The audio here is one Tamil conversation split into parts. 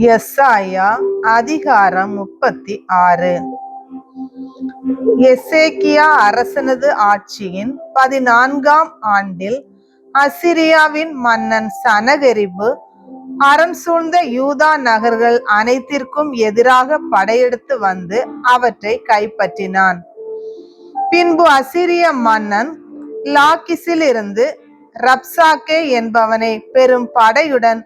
எசாயா அதிகாரம் 36. எசேக்கியா அரசனது ஆட்சியின் 14ஆம் ஆண்டில் அசிரியாவின் மன்னன் சனகெரிபு அரண் சூழ்ந்த யூதா நகர்கள் அனைத்திற்கும் எதிராக படையெடுத்து வந்து அவற்றை கைப்பற்றினான். பின்பு அசிரிய மன்னன் லாக்கிஸில் இருந்து ரப்சாக்கே என்பவனை பெரும் படையுடன்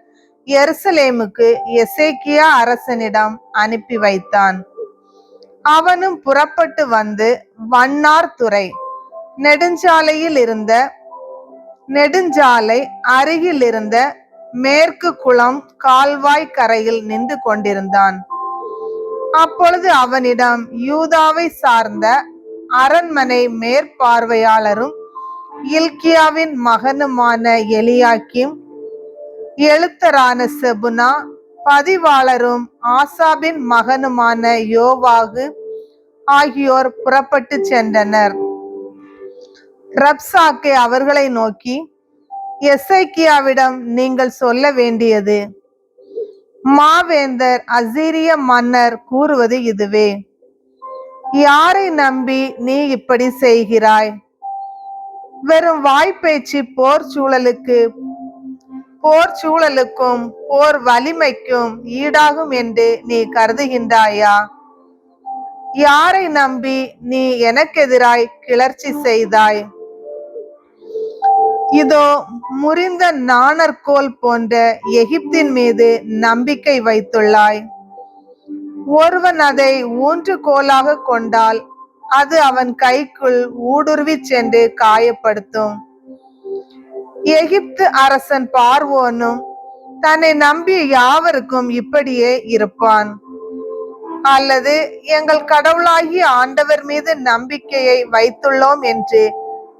எருசலேமுக்கு எசேக்கியா அரசனிடம் அனுப்பி வைத்தான். அவனும் புறப்பட்டு வந்து வண்ணார் துறை நெடுஞ்சாலை அருகில் இருந்த மேற்கு குளம் கால்வாய் கரையில் நின்று கொண்டிருந்தான். அப்பொழுது அவனிடம் யூதாவை சார்ந்த அரண்மனை மேற்பார்வையாளரும் இல்கியாவின் மகனுமான எலியாக்கிம், எழுத்தரான செபுனா, பதிவாளரும் ஆசாபின் மகனுமான யோவாகு ஆகியோர் புறப்பட்டு சென்றனர். ரப்சாக்கே அவர்களை நோக்கி, எசேக்கியாவிடம் நீங்கள் சொல்ல வேண்டியது, மாவேந்தர் அசீரிய மன்னர் கூறுவது இதுவே: யாரை நம்பி நீ இப்படி செய்கிறாய்? வெறும் வாய்ப்பேச்சு போர் சூழலுக்கும் போர் வலிமைக்கும் ஈடாகும் என்று நீ கருதுகின்றாயா? யாரை நம்பி நீ எனக்கெதிராய் கிளர்ச்சி செய்தாய்? இதோ முறிந்த நாணற்கோல் போன்ற எகிப்தின் மீது நம்பிக்கை வைத்துள்ளாய். ஒருவன் அதை ஊன்றுகோலாக கொண்டால் அது அவன் கைக்குள் ஊடுருவி சென்று காயப்படுத்தும். எகிப்து அரசன் பார்வோனும் தன்னை நம்பிய யாவருக்கும் இப்படியே இருப்பான். அல்லது எங்கள் கடவுளாகிய ஆண்டவர் மீது நம்பிக்கையை வைத்துள்ளோம் என்று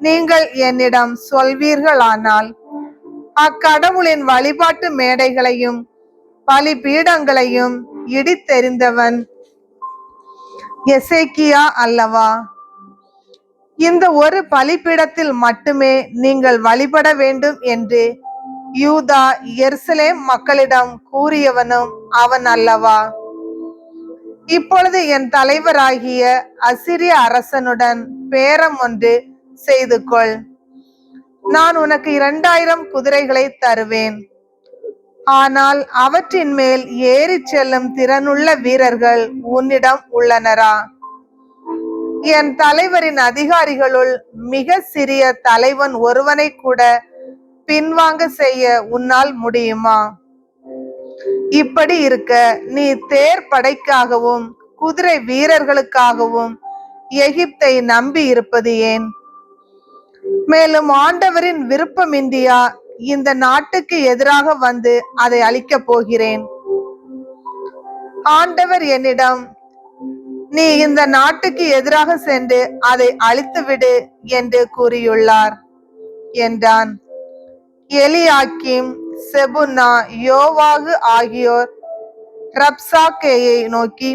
நீங்கள் என்னிடம் சொல்வீர்களானால், அக்கடவுளின் வழிபாட்டு மேடைகளையும் பலிபீடங்களையும் இடித்தெறிந்தவன் எசேக்கியா அல்லவா? இந்த ஒரு பலிபீடத்தில் மட்டுமே நீங்கள் வழிபட வேண்டும் என்று யூதா எருசலேம் மக்களிடம் கூறியவனும் அவன் அல்லவா? இப்பொழுது என் தலைவராகிய அசிரிய அரசனுடன் பேரம் ஒன்று செய்து கொள். நான் உனக்கு 2000 குதிரைகளை தருவேன். ஆனால் அவற்றின் மேல் ஏறி செல்லும் திறனுள்ள வீரர்கள் உன்னிடம் உள்ளனரா? என் தலைவரின் அதிகாரிகளுள் மிக சிறிய தலைவன் ஒருவனை கூட பின்வாங்க செய்ய உன்னால் முடியுமா? இப்படி இருக்க நீ தேர் படைக்காகவும் குதிரை வீரர்களுக்காகவும் எகிப்தை நம்பி இருப்பது ஏன்? மேலும் ஆண்டவரின் விருப்பமின்றியா இந்த நாட்டுக்கு எதிராக வந்து அதை அழிக்கப் போகிறேன்? ஆண்டவர் என்னிடம், நீ இந்த நாட்டுக்கு எதிராக சென்று அதை அழித்துவிடு என்று கூறியுள்ளார் என்றான். எலியாக்கிம், செபுனா, யோவாகு ஆகியோர் ரப்சாக்கேயை நோக்கி,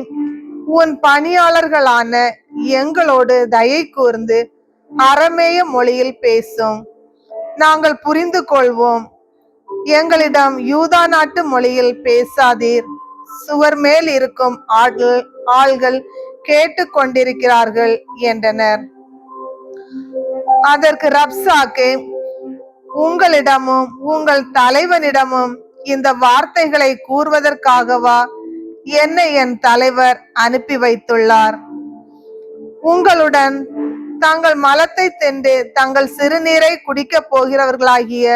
உன் பணியாளர்களான எங்களோடு தயை கூர்ந்து அரமேய மொழியில் பேசும், நாங்கள் புரிந்து கொள்வோம். எங்களிடம் யூதா நாட்டு மொழியில் பேசாதீர், சுவர் மேல் இருக்கும் ஆள்கள் கேட்டு கொண்டிருக்கிறார்கள் என்றனர். அதற்கு ரப்சாக்கே, உங்களிடமும் உங்கள் தலைவனிடமும் இந்த வார்த்தைகளை கூறுவதற்காகவா என்னை என் தலைவர் அனுப்பி வைத்துள்ளார்? உங்களுடன் தங்கள் மலத்தை தின்று தங்கள் சிறுநீரை குடிக்கப் போகிறவர்களாகிய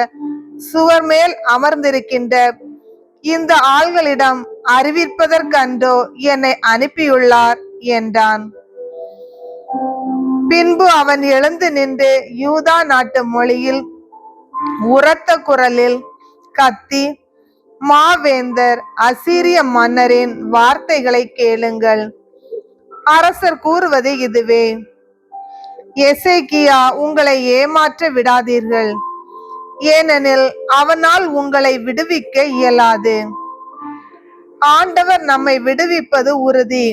சுவர் மேல் அமர்ந்திருக்கின்ற இந்த ஆள்களிடம் அறிவிப்பதற்கன்றோ என்னை அனுப்பியுள்ளார் என்றான். பின்பு அவன் எழுந்து நின்று யூதா நாட்டு மொழியில் உரத்த குரலில் கத்தி, மாவேந்தர் அசீரிய மன்னரின் வார்த்தைகளை கேளுங்கள். அரசர் கூறுவது இதுவே: எசேக்கியா உங்களை ஏமாற்ற விடாதீர்கள், ஏனெனில் அவனால் உங்களை விடுவிக்க இயலாது. ஆண்டவர் நம்மை விடுவிப்பது உறுதி.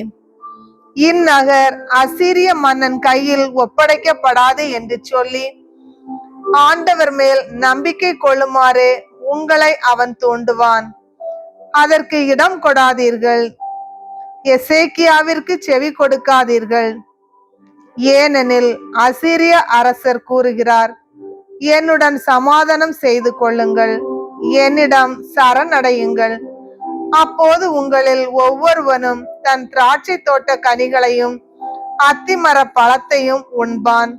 இந்நகர் அசீரிய மன்னன் கையில் ஒப்படைக்கப்படாது என்று சொல்லி ஆண்டவர் மேல் நம்பிக்கை கொள்ளுமாறு உங்களை அவன் தூண்டுவான். அதற்கு இடம் கொடாதீர்கள். எசேக்கியாவிற்கு செவி கொடுக்காதீர்கள். ஏனெனில் அசீரிய அரசர் கூறுகிறார், என்னுடன் சமாதானம் செய்து கொள்ளுங்கள், என்னிடம் சரணடையுங்கள். அப்போது உங்களில் ஒவ்வொருவனும் தன் திராட்சை தோட்ட கனிகளையும் அத்திமர பழத்தையும் உண்பான்,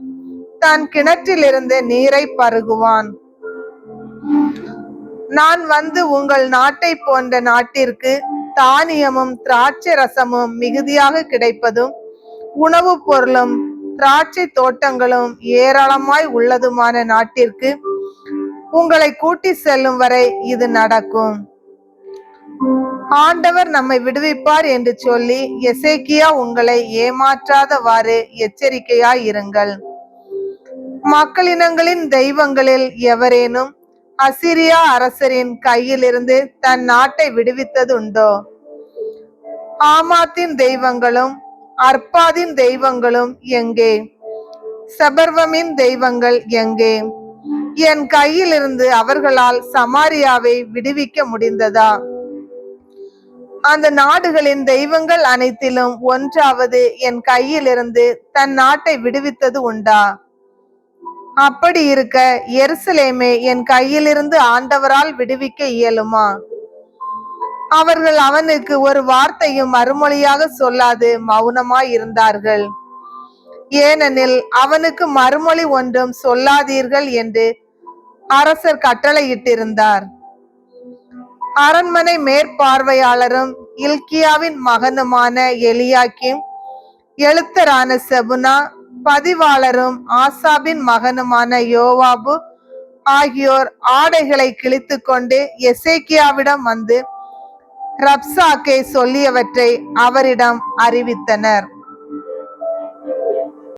தன் கிணற்றிலிருந்து நீரை பருகுவான். நான் வந்து உங்கள் நாட்டை போன்ற நாட்டிற்கு தானியமும் திராட்சை ரசமும் மிகுதியாக கிடைப்பதும் உணவுப் பொருளும் திராட்சை தோட்டங்களும் ஏராளமாய் உள்ளதுமான நாட்டிற்கு உங்களை கூட்டி செல்லும் வரை இது நடக்கும். ஆண்டவர் நம்மை விடுவிப்பார் என்று சொல்லி எசேக்கியா உங்களை ஏமாற்றாதவாறு எச்சரிக்கையாய் இருங்கள். மக்களினங்களின் தெய்வங்களில் எவரேனும் அசீரியா அரசரின் கையிலிருந்து தன் நாட்டை விடுவித்தது உண்டோ? ஆமாத்தின் தெய்வங்களும் அர்பாதின் தெய்வங்களும் எங்கே? செபர்வமின் தெய்வங்கள் எங்கே? என் கையிலிருந்து அவர்களால் சமாரியாவை விடுவிக்க முடிந்ததா? அந்த நாடுகளின் தெய்வங்கள் அனைத்திலும் ஒன்றாவது என் கையிலிருந்து தன் நாட்டை விடுவித்தது உண்டா? அப்படி இருக்க எருசலேமே என் கையிலிருந்து ஆண்டவரால் விடுவிக்க இயலுமா? அவர்கள் அவனுக்கு ஒரு வார்த்தையும் மறுமொழியாக சொல்லாது மௌனமாய் இருந்தார்கள். ஏனெனில் அவனுக்கு மறுமொழி ஒன்றும் சொல்லாதீர்கள் என்று அரசர் கட்டளையிட்டிருந்தார். அரண்மனை மேற்பார்வையாளரும் இல்கியாவின் மகனுமான எலியாக்கிம், எழுத்தரான செபுனா, பதிவாளரும் ஆசாபின் மகனுமான யோவாபு ஆகியோர் ஆடைகளை கிழித்து கொண்டு எசேக்கியாவிடம் வந்து ரப்சாக்கே சொல்லியவற்றை அவரிடம் அறிவித்தனர்.